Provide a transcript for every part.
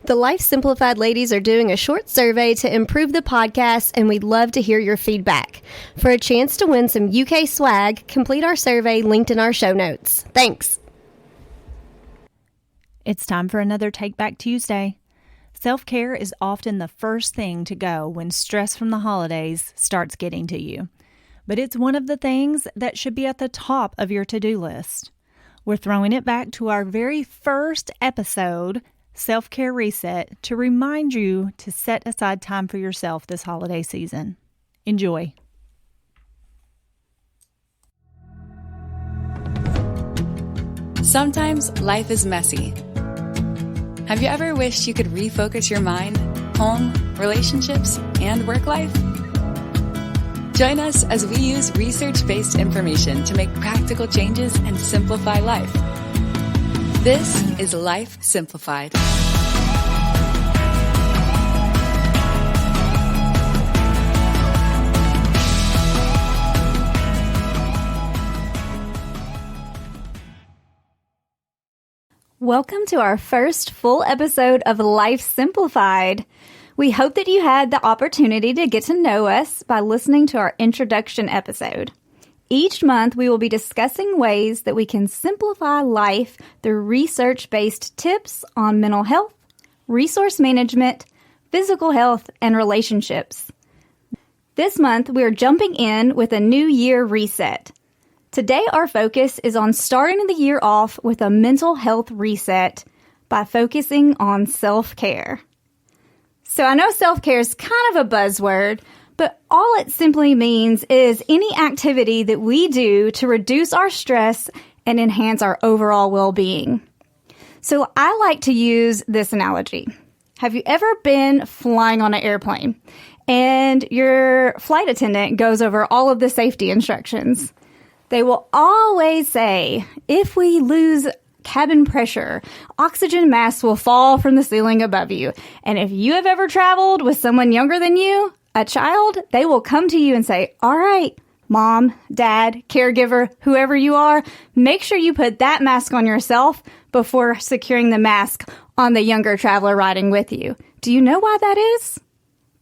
The Life Simplified ladies are doing a short survey to improve the podcast, and we'd love to hear your feedback. For a chance to win some UK swag, complete our survey linked in our show notes. Thanks. It's time for another Take Back Tuesday. Self-care is often the first thing to go when stress from the holidays starts getting to you. But it's one of the things that should be at the top of your to-do list. We're throwing it back to our very first episode, Self-Care Reset, to remind you to set aside time for yourself this holiday season. Enjoy. Sometimes life is messy. Have you ever wished you could refocus your mind, home, relationships, and work life? Join us as we use research-based information to make practical changes and simplify life. This is Life Simplified. Welcome to our first full episode of Life Simplified. We hope that you had the opportunity to get to know us by listening to our introduction episode. Each month, we will be discussing ways that we can simplify life through research-based tips on mental health, resource management, physical health, and relationships. This month, we are jumping in with a new year reset. Today, our focus is on starting the year off with a mental health reset by focusing on self-care. So I know self-care is kind of a buzzword, but all it simply means is any activity that we do to reduce our stress and enhance our overall well-being. So I like to use this analogy. Have you ever been flying on an airplane and your flight attendant goes over all of the safety instructions? They will always say, if we lose cabin pressure, oxygen masks will fall from the ceiling above you. And if you have ever traveled with someone younger than you, a child, they will come to you and say, all right, mom, dad, caregiver, whoever you are, make sure you put that mask on yourself before securing the mask on the younger traveler riding with you. Do you know why that is?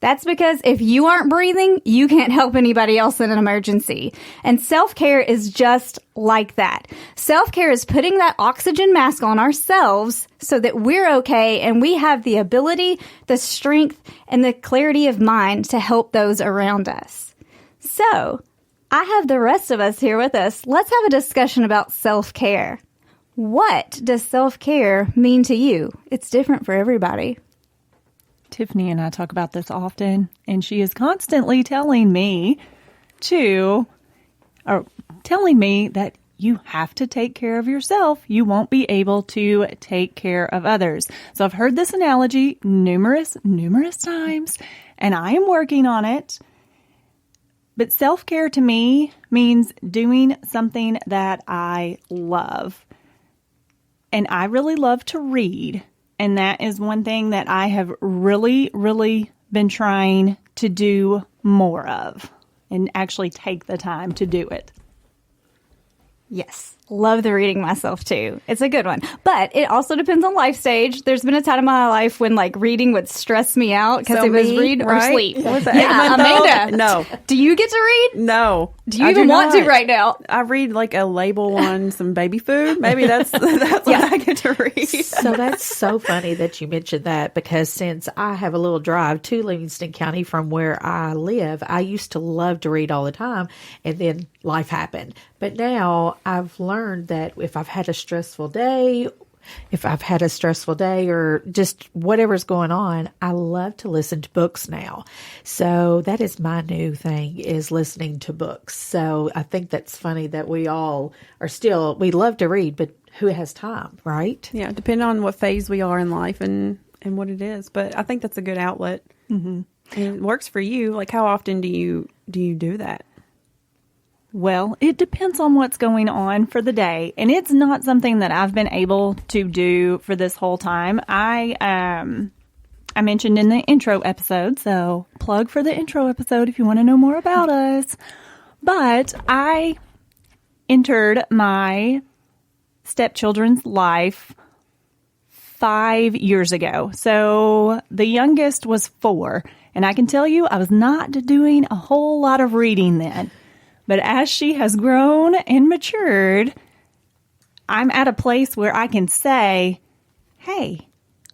That's because if you aren't breathing, you can't help anybody else in an emergency. And self-care is just like that. Self-care is putting that oxygen mask on ourselves so that we're okay and we have the ability, the strength, and the clarity of mind to help those around us. So, I have the rest of us here with us. Let's have a discussion about self-care. What does self-care mean to you? It's different for everybody. Tiffany and I talk about this often, and she is constantly telling me that you have to take care of yourself. You won't be able to take care of others. So I've heard this analogy numerous times, and I am working on it. But self-care to me means doing something that I love. And I really love to read. And that is one thing that I have really been trying to do more of and actually take the time to do it. Yes. Love the reading myself too. It's a good one. But it also depends on life stage. There's been a time in my life when reading would stress me out because it was read or sleep. What's that? Yeah, Amanda. No. Do you get to read? No. Do you even want to right now? I read a label on some baby food. Maybe that's what I get to read. So that's so funny that you mentioned that, because since I have a little drive to Livingston County from where I live, I used to love to read all the time, and then life happened. But now I've learned that if I've had a stressful day or just whatever's going on, I love to listen to books now. So that is my new thing, is listening to books. So I think that's funny that we all are we love to read, but who has time, right? Yeah, depending on what phase we are in life and what it is. But I think that's a good outlet. Mm-hmm. And it works for you. How often do you do that? Well, it depends on what's going on for the day, and it's not something that I've been able to do for this whole time. I mentioned in the intro episode, so plug for the intro episode if you want to know more about us. But I entered my stepchildren's life 5 years ago. So the youngest was 4. And I can tell you, I was not doing a whole lot of reading then. But as she has grown and matured, I'm at a place where I can say, hey,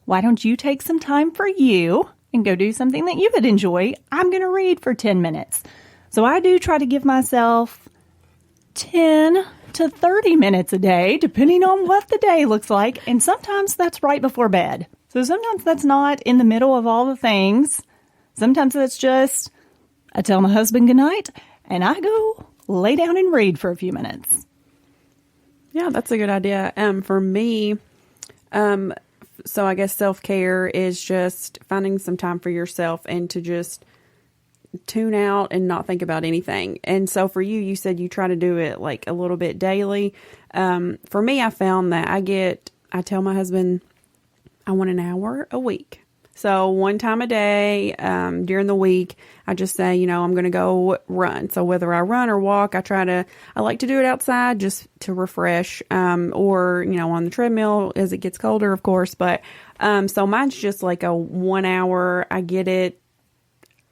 why don't you take some time for you and go do something that you would enjoy? I'm going to read for 10 minutes. So I do try to give myself 10 to 30 minutes a day, depending on what the day looks like. And sometimes that's right before bed. So sometimes that's not in the middle of all the things. Sometimes that's just, I tell my husband goodnight and I go lay down and read for a few minutes. Yeah, that's a good idea. For me, so I guess self-care is just finding some time for yourself and to just tune out and not think about anything. And so for you, you said you try to do it like a little bit daily. For me, I found that I tell my husband I want an hour a week. So one time a day, during the week, I just say, I'm going to go run. So whether I run or walk, I like to do it outside just to refresh, or, on the treadmill as it gets colder, of course. But, so mine's just like a 1 hour. I get it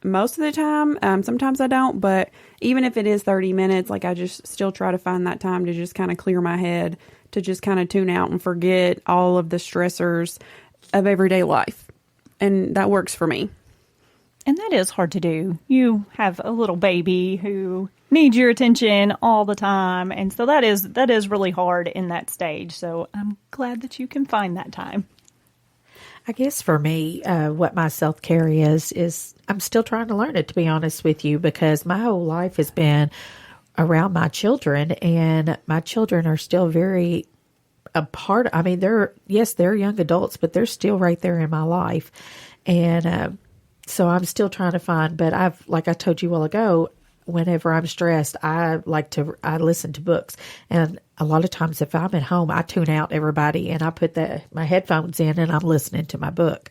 most of the time. Sometimes I don't, but even if it is 30 minutes, like I just still try to find that time to just kind of clear my head, to just kind of tune out and forget all of the stressors of everyday life. And that works for me. And that is hard to do. You have a little baby who needs your attention all the time. And so that is really hard in that stage. So I'm glad that you can find that time. I guess for me, what my self-care is I'm still trying to learn it, to be honest with you, because my whole life has been around my children, and my children are still very a part. I mean, they're young adults, but they're still right there in my life. And so I'm still trying to find, but like I told you a while ago, whenever I'm stressed, I listen to books. And a lot of times if I'm at home, I tune out everybody and I put my headphones in and I'm listening to my book.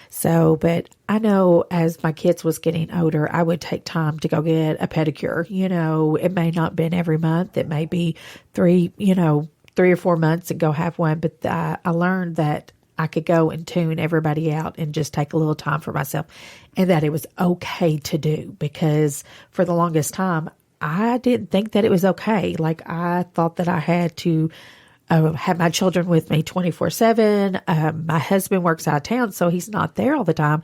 So, but I know as my kids was getting older, I would take time to go get a pedicure. It may not been every month. It may be 3 or 4 months and go have one. But I learned that I could go and tune everybody out and just take a little time for myself, and that it was okay to do, because for the longest time, I didn't think that it was okay. Like I thought that I had to have my children with me 24/7. My husband works out of town, so he's not there all the time.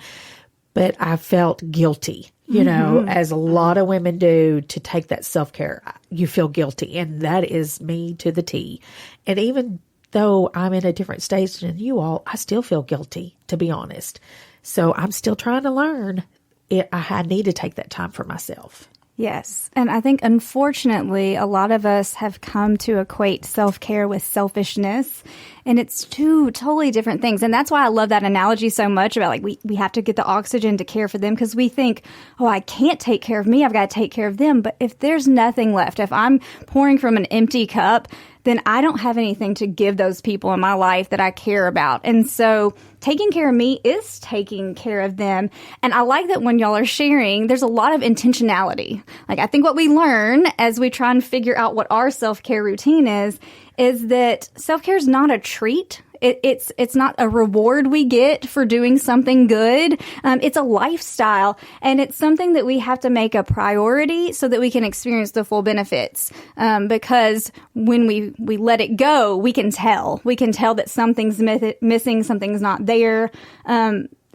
But I felt guilty, as a lot of women do, to take that self-care. You feel guilty, and that is me to the T. And even though I'm in a different stage than you all, I still feel guilty, to be honest. So I'm still trying to learn. I need to take that time for myself. Yes. And I think, unfortunately, a lot of us have come to equate self-care with selfishness. And it's two totally different things. And that's why I love that analogy so much about like we have to get the oxygen to care for them, because we think, oh, I can't take care of me. I've got to take care of them. But if there's nothing left, if I'm pouring from an empty cup, then I don't have anything to give those people in my life that I care about. And so taking care of me is taking care of them. And I like that when y'all are sharing, there's a lot of intentionality. Like I think what we learn as we try and figure out what our self-care routine is that self-care is not a treat. It's not a reward we get for doing something good. It's a lifestyle, and it's something that we have to make a priority so that we can experience the full benefits. Because when we let it go, we can tell that something's missing, something's not there.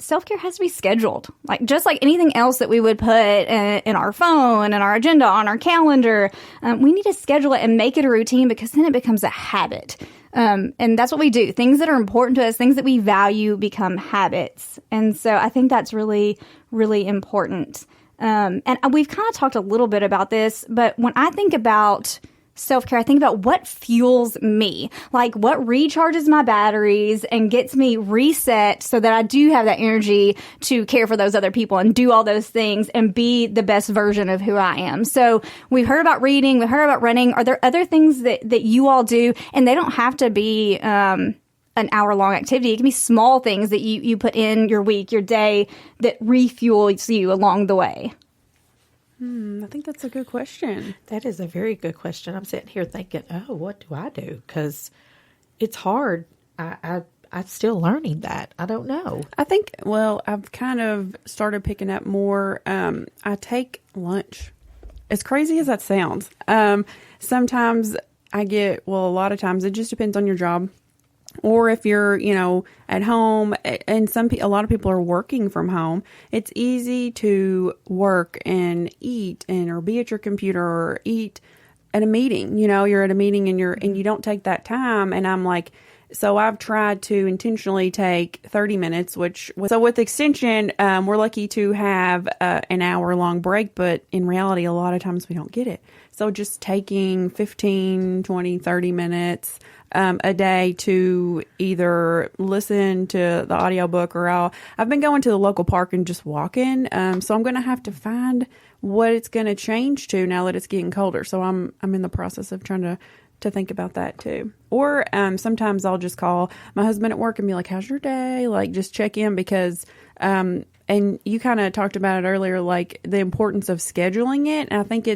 Self-care has to be scheduled, just like anything else that we would put in our phone and our agenda on our calendar. We need to schedule it and make it a routine, because then it becomes a habit. And that's what we do. Things that are important to us, things that we value, become habits. And so I think that's really, really important. And we've kind of talked a little bit about this, but when I think about self-care, I think about what fuels me, like what recharges my batteries and gets me reset so that I do have that energy to care for those other people and do all those things and be the best version of who I am. So we've heard about reading, we've heard about running. Are there other things that you all do? And they don't have to be an hour-long activity. It can be small things that you put in your week, your day, that refuels you along the way. I think that's a good question. That is a very good question. I'm sitting here thinking, oh, what do I do? Because it's hard. I I'm still learning that. I don't know. I think, well, I've kind of started picking up more. I take lunch. As crazy as that sounds, sometimes a lot of times it just depends on your job. Or if you're, at home, and a lot of people are working from home, it's easy to work and eat or be at your computer or eat at a meeting. You're at a meeting and you don't take that time. And I'm like, so I've tried to intentionally take 30 minutes, so with extension, we're lucky to have an hour-long break, but in reality, a lot of times we don't get it. So just taking 15, 20, 30 minutes a day to either listen to the audiobook or I've been going to the local park and just walking. So I'm going to have to find what it's going to change to now that it's getting colder. So I'm in the process of trying to think about that too. Or sometimes I'll just call my husband at work and be like, how's your day? Like, just check in because, and you kind of talked about it earlier, like the importance of scheduling it. And I think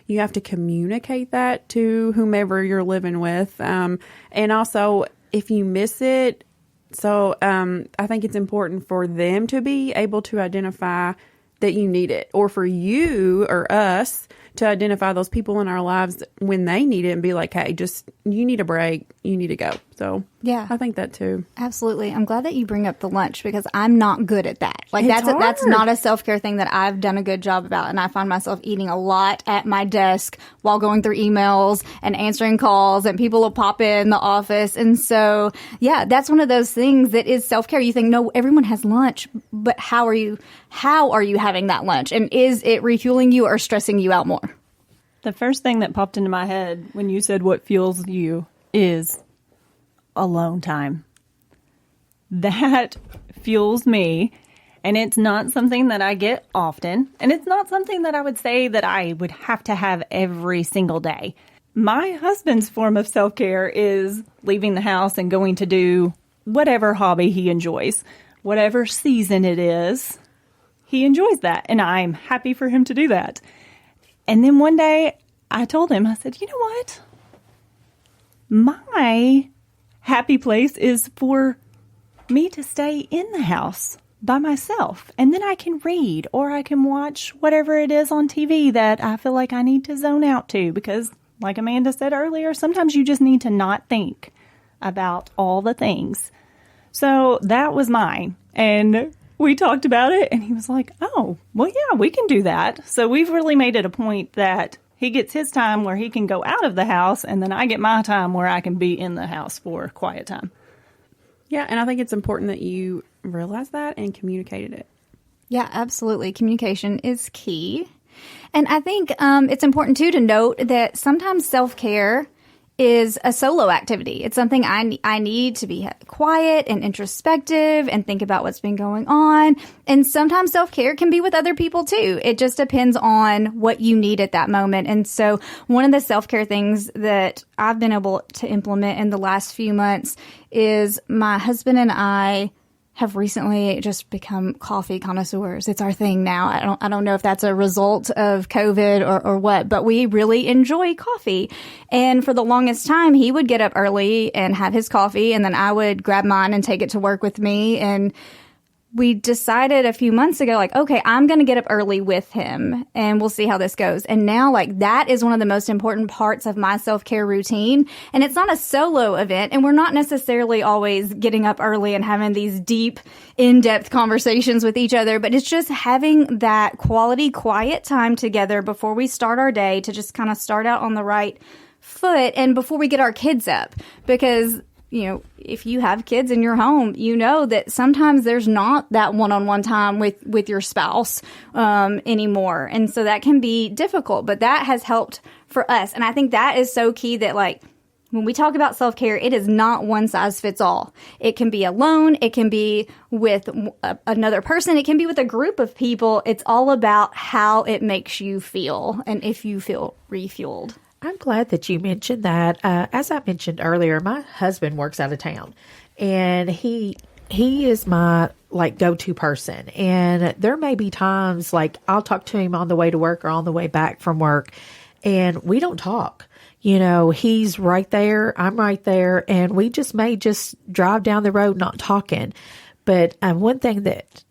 you have to communicate that to whomever you're living with. And also if you miss it, so I think it's important for them to be able to identify that you need it, or for you or us to identify those people in our lives when they need it and be like, hey, you need a break, you need to go. So yeah, I think that too. Absolutely. I'm glad that you bring up the lunch because I'm not good at that. Like It's that's hard. not a self-care thing that I've done a good job about. And I find myself eating a lot at my desk while going through emails and answering calls, and people will pop in the office. And so, yeah, that's one of those things that is self-care. You think, no, everyone has lunch, but how are you having that lunch? And is it refueling you or stressing you out more? The first thing that popped into my head when you said what fuels you is alone time. That fuels me, and it's not something that I get often, and it's not something that I would say that I would have to have every single day. My husband's form of self-care is leaving the house and going to do whatever hobby he enjoys. Whatever season it is, he enjoys that, and I'm happy for him to do that. And then one day I told him, I said, you know what? My happy place is for me to stay in the house by myself. And then I can read or I can watch whatever it is on TV that I feel like I need to zone out to. Because like Amanda said earlier, sometimes you just need to not think about all the things. So that was mine. And we talked about it, and he was like, oh, well, yeah, we can do that. So we've really made it a point that he gets his time where he can go out of the house, and then I get my time where I can be in the house for quiet time. Yeah, and I think it's important that you realize that and communicated it. Yeah, absolutely. Communication is key. And I think it's important, too, to note that sometimes self-care is a solo activity. It's something I need to be quiet and introspective and think about what's been going on. And sometimes self-care can be with other people too. It just depends on what you need at that moment. And so one of the self-care things that I've been able to implement in the last few months is my husband and I have recently just become coffee connoisseurs. It's our thing now. I don't know if that's a result of COVID or what, but we really enjoy coffee. And for the longest time, he would get up early and have his coffee, and then I would grab mine and take it to work with me. And we decided a few months ago, like, okay, I'm going to get up early with him and we'll see how this goes. And now, like, that is one of the most important parts of my self-care routine. And it's not a solo event, and we're not necessarily always getting up early and having these deep, in-depth conversations with each other, but it's just having that quality, quiet time together before we start our day to just kind of start out on the right foot and before we get our kids up. Because if you have kids in your home, you know that sometimes there's not that one-on-one time with your spouse anymore. And so that can be difficult, but that has helped for us. And I think that is so key that, like, when we talk about self-care, it is not one size fits all. It can be alone. It can be with another person. It can be with a group of people. It's all about how it makes you feel and if you feel refueled. I'm glad that you mentioned that. As I mentioned earlier, my husband works out of town, and he is my go-to person. And there may be times I'll talk to him on the way to work or on the way back from work, and we don't talk. You know, he's right there, I'm right there, and we just may just drive down the road not talking. But one thing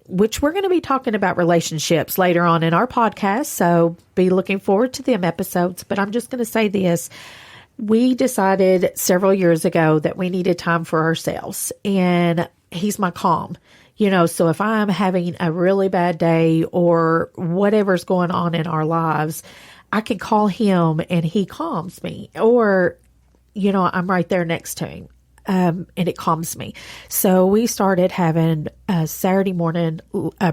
which we're going to be talking about relationships later on in our podcast, so be looking forward to them episodes. But I'm just going to say this. We decided several years ago that we needed time for ourselves, and he's my calm. You know, so if I'm having a really bad day or whatever's going on in our lives, I can call him and he calms me, or, you know, I'm right there next to him. And it calms me. So we started having a Saturday morning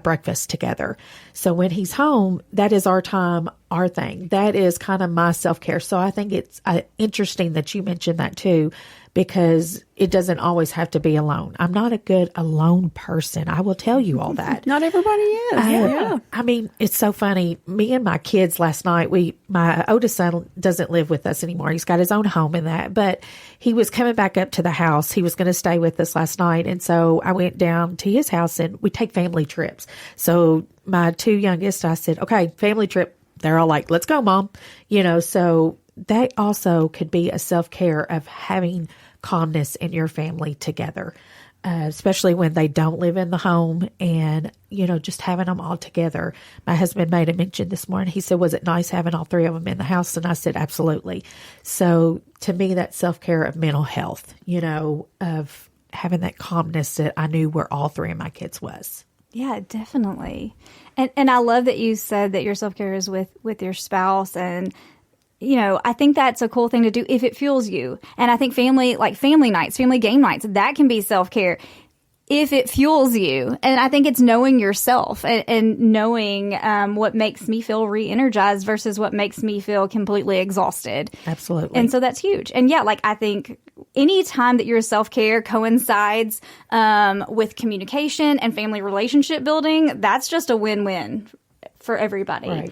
breakfast together. So when he's home, that is our time, our thing. That is kind of my self-care. So I think it's interesting that you mentioned that too, because it doesn't always have to be alone. I'm not a good alone person. I will tell you all that. Not everybody is. Yeah. I mean, it's so funny. Me and my kids last night, my oldest son doesn't live with us anymore. He's got his own home and that, but he was coming back up to the house. He was going to stay with us last night. And so I went down to his house, and we take family trips. So my two youngest, I said, okay, family trip. They're all like, let's go, Mom. You know, so that also could be a self-care of having calmness in your family together, especially when they don't live in the home, and, you know, just having them all together. My husband made a mention this morning. He said, was it nice having all three of them in the house? And I said, absolutely. So to me, that's self-care of mental health, you know, of having that calmness that I knew where all three of my kids was. Yeah, definitely. And I love that you said that your self-care is with your spouse, and you know, I think that's a cool thing to do if it fuels you. And I think family nights, family game nights, that can be self-care if it fuels you. And I think it's knowing yourself and knowing what makes me feel re-energized versus what makes me feel completely exhausted. Absolutely. And so that's huge. And yeah, like I think any time that your self-care coincides with communication and family relationship building, that's just a win-win for everybody. Right.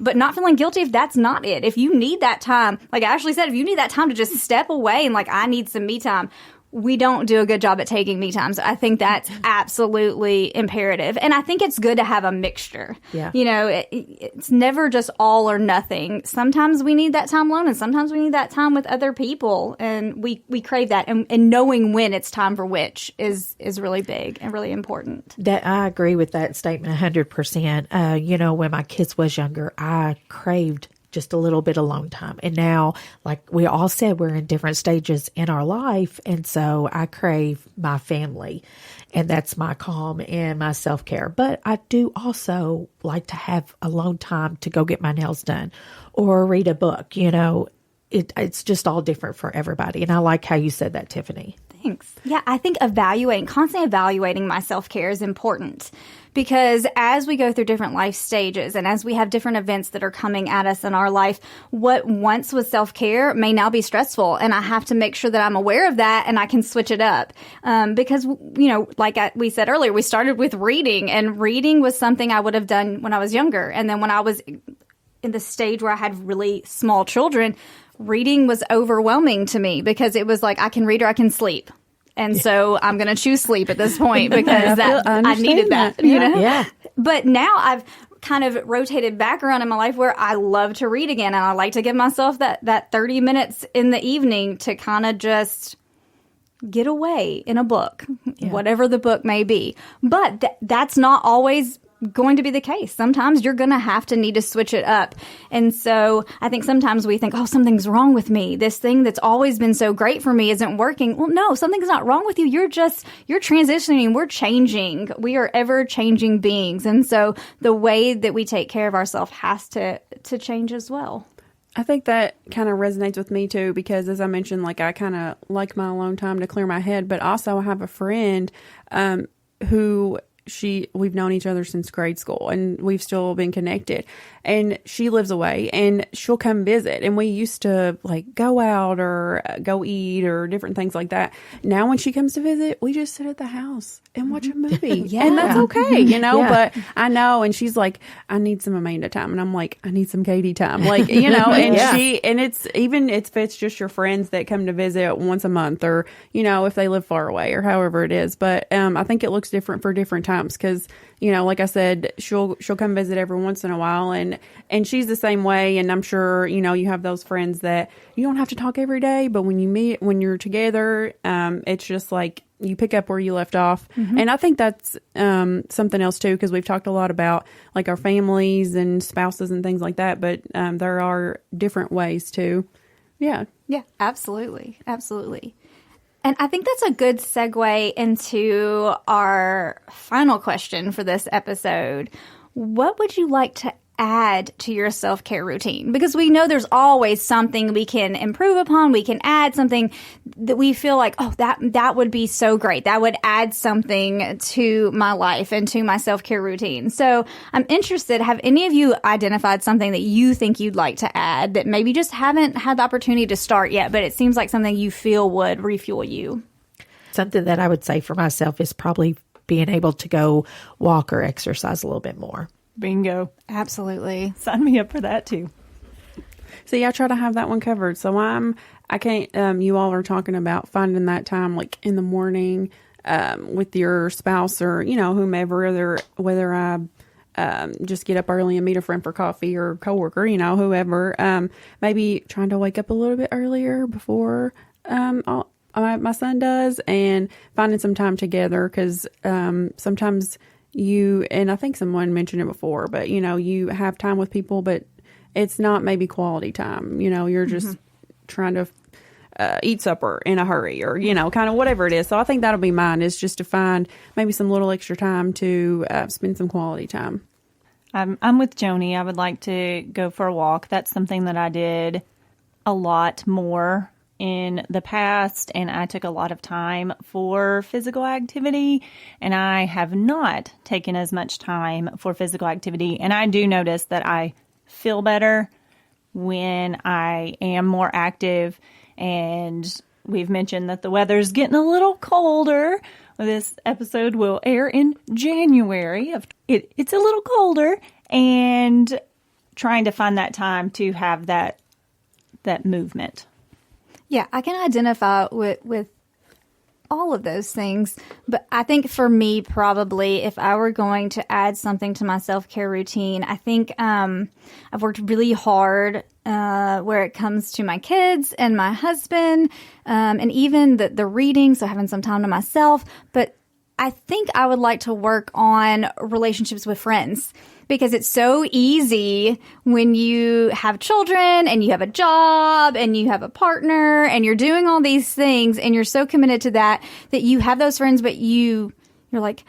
But not feeling guilty if that's not it. If you need that time, like Ashley said, if you need that time to just step away and like, I need some me time, we don't do a good job at taking me time. So I think that's absolutely imperative. And I think it's good to have a mixture. Yeah. You know, it's never just all or nothing. Sometimes we need that time alone, and sometimes we need that time with other people. And we crave that. And knowing when it's time for which is really big and really important. That I agree with that statement 100%. You know, when my kids was younger, I craved just a little bit alone time. And now, like we all said, we're in different stages in our life. And so I crave my family, and that's my calm and my self-care. But I do also like to have alone time to go get my nails done or read a book. You know, it's just all different for everybody. And I like how you said that, Tiffany. Thanks. Yeah, I think constantly evaluating my self-care is important, because as we go through different life stages and as we have different events that are coming at us in our life, what once was self-care may now be stressful. And I have to make sure that I'm aware of that and I can switch it up. Because, you know, like we said earlier, we started with reading, and reading was something I would have done when I was younger. And then when I was in the stage where I had really small children, reading was overwhelming to me because it was like, I can read or I can sleep. And so I'm going to choose sleep at this point because I needed that, you know? Yeah. But now I've kind of rotated back around in my life where I love to read again. And I like to give myself that 30 minutes in the evening to kind of just get away in a book, whatever the book may be. But that's not always going to be the case. Sometimes you're going to have to need to switch it up. And so I think sometimes we think, oh, something's wrong with me. This thing that's always been so great for me isn't working. Well, no, something's not wrong with you. You're transitioning. We're changing. We are ever changing beings. And so the way that we take care of ourselves has to change as well. I think that kind of resonates with me too, because as I mentioned, like I kind of like my alone time to clear my head, but also I have a friend who we've known each other since grade school, and we've still been connected, and she lives away, and she'll come visit, and we used to like go out or go eat or different things like that. Now when she comes to visit, we just sit at the house and watch a movie. And that's okay, you know. But I know, and she's like, I need some Amanda time, and I'm like, I need some Katie time, like, you know. And it's if it's just your friends that come to visit once a month, or you know, if they live far away or however it is. But I think it looks different for different times because, you know, like I said, she'll come visit every once in a while, and she's the same way. And I'm sure, you know, you have those friends that you don't have to talk every day, but when you're together, it's just like you pick up where you left off. And I think that's something else too, because we've talked a lot about like our families and spouses and things like that, but there are different ways too. Yeah. Yeah, absolutely. Absolutely. And I think that's a good segue into our final question for this episode. What would you like to add to your self-care routine? Because we know there's always something we can improve upon. We can add something that we feel like, oh, that would be so great. That would add something to my life and to my self-care routine. So I'm interested, have any of you identified something that you think you'd like to add that maybe just haven't had the opportunity to start yet, but it seems like something you feel would refuel you? Something that I would say for myself is probably being able to go walk or exercise a little bit more. Bingo. Absolutely. Sign me up for that too. See, I try to have that one covered. So I can't, you all are talking about finding that time like in the morning with your spouse or, you know, whomever, whether I just get up early and meet a friend for coffee or coworker, you know, whoever, maybe trying to wake up a little bit earlier before my son does, and finding some time together because sometimes and I think someone mentioned it before, but, you know, you have time with people, but it's not maybe quality time. You know, you're just trying to eat supper in a hurry or, you know, kind of whatever it is. So I think that'll be mine, is just to find maybe some little extra time to spend some quality time. I'm with Joni. I would like to go for a walk. That's something that I did a lot more in the past, and I took a lot of time for physical activity, and I have not taken as much time for physical activity. And I do notice that I feel better when I am more active. And we've mentioned that the weather's getting a little colder. This episode will air in January. It's a little colder, and trying to find that time to have that movement. Yeah, I can identify with all of those things. But I think for me, probably, if I were going to add something to my self-care routine, I think I've worked really hard where it comes to my kids and my husband, and even the reading, so having some time to myself. But I think I would like to work on relationships with friends, because it's so easy when you have children and you have a job and you have a partner and you're doing all these things and you're so committed to that you have those friends, but you're like,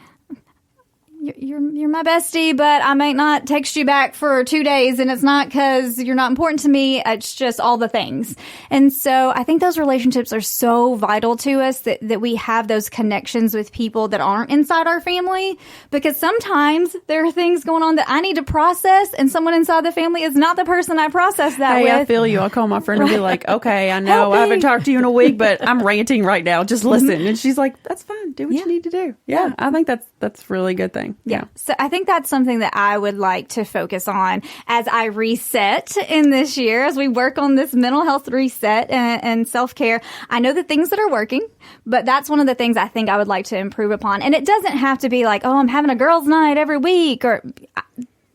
you're my bestie, but I might not text you back for 2 days, and it's not because you're not important to me. It's just all the things. And so I think those relationships are so vital to us, that we have those connections with people that aren't inside our family, because sometimes there are things going on that I need to process, and someone inside the family is not the person I process that with. I feel you. I'll call my friend and be like, okay, I know I haven't talked to you in a week, but I'm ranting right now. Just listen. And she's like, that's fine. Do what you need to do. Yeah. I think that's a really good thing. Yeah. So I think that's something that I would like to focus on as I reset in this year, as we work on this mental health reset and self-care. I know the things that are working, but that's one of the things I think I would like to improve upon. And it doesn't have to be like, oh, I'm having a girls' night every week, or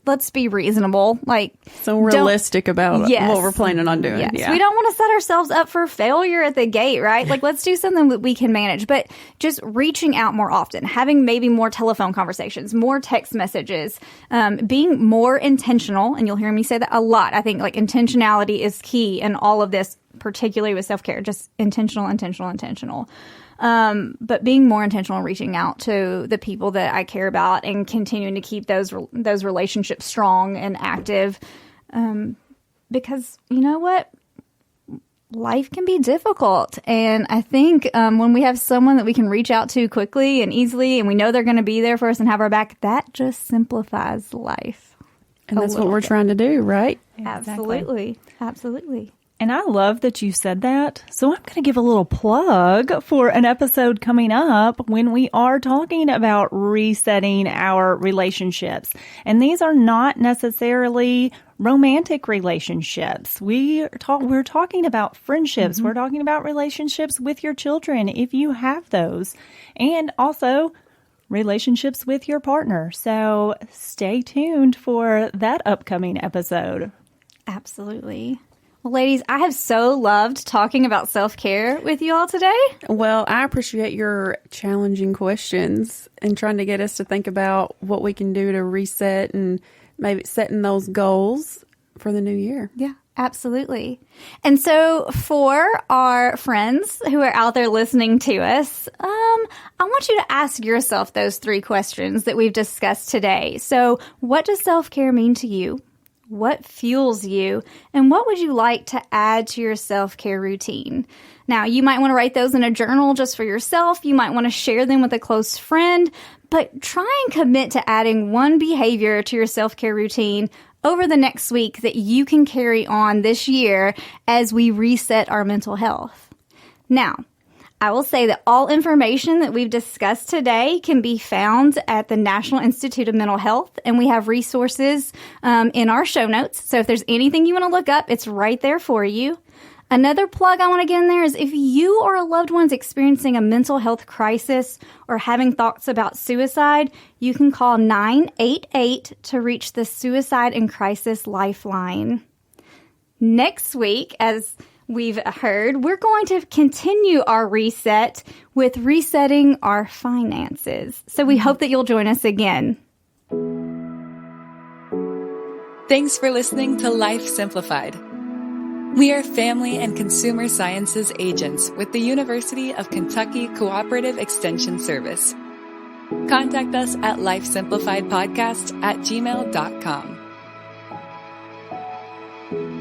let's be reasonable. Like, so realistic about what we're planning on doing. Yes. Yeah. We don't want to set ourselves up for failure at the gate, right? Like, let's do something that we can manage, but just reaching out more often, having maybe more telephone conversations, more text messages, being more intentional. And you'll hear me say that a lot. I think like intentionality is key in all of this, particularly with self-care, just intentional. But being more intentional, reaching out to the people that I care about and continuing to keep those relationships strong and active. Because you know what? Life can be difficult. And I think when we have someone that we can reach out to quickly and easily, and we know they're going to be there for us and have our back, that just simplifies life. And that's what we're trying to do, right? Yeah, absolutely. Absolutely. And I love that you said that. So I'm going to give a little plug for an episode coming up when we are talking about resetting our relationships. And these are not necessarily romantic relationships. We're talking about friendships. Mm-hmm. We're talking about relationships with your children, if you have those. And also relationships with your partner. So stay tuned for that upcoming episode. Absolutely. Well, ladies, I have so loved talking about self-care with you all today. Well, I appreciate your challenging questions and trying to get us to think about what we can do to reset and maybe setting those goals for the new year. Yeah, absolutely. And so for our friends who are out there listening to us, I want you to ask yourself those 3 questions that we've discussed today. So what does self-care mean to you? What fuels you? And what would you like to add to your self-care routine? Now, you might want to write those in a journal just for yourself. You might want to share them with a close friend, but try and commit to adding one behavior to your self-care routine over the next week that you can carry on this year as we reset our mental health. Now, I will say that all information that we've discussed today can be found at the National Institute of Mental Health, and we have resources in our show notes. So if there's anything you want to look up, it's right there for you. Another plug I want to get in there is if you or a loved one's experiencing a mental health crisis or having thoughts about suicide, you can call 988 to reach the Suicide and Crisis Lifeline. Next week, as we've heard, we're going to continue our reset with resetting our finances. So we hope that you'll join us again. Thanks for listening to Life Simplified. We are family and consumer sciences agents with the University of Kentucky Cooperative Extension Service. Contact us at lifesimplifiedpodcast@gmail.com.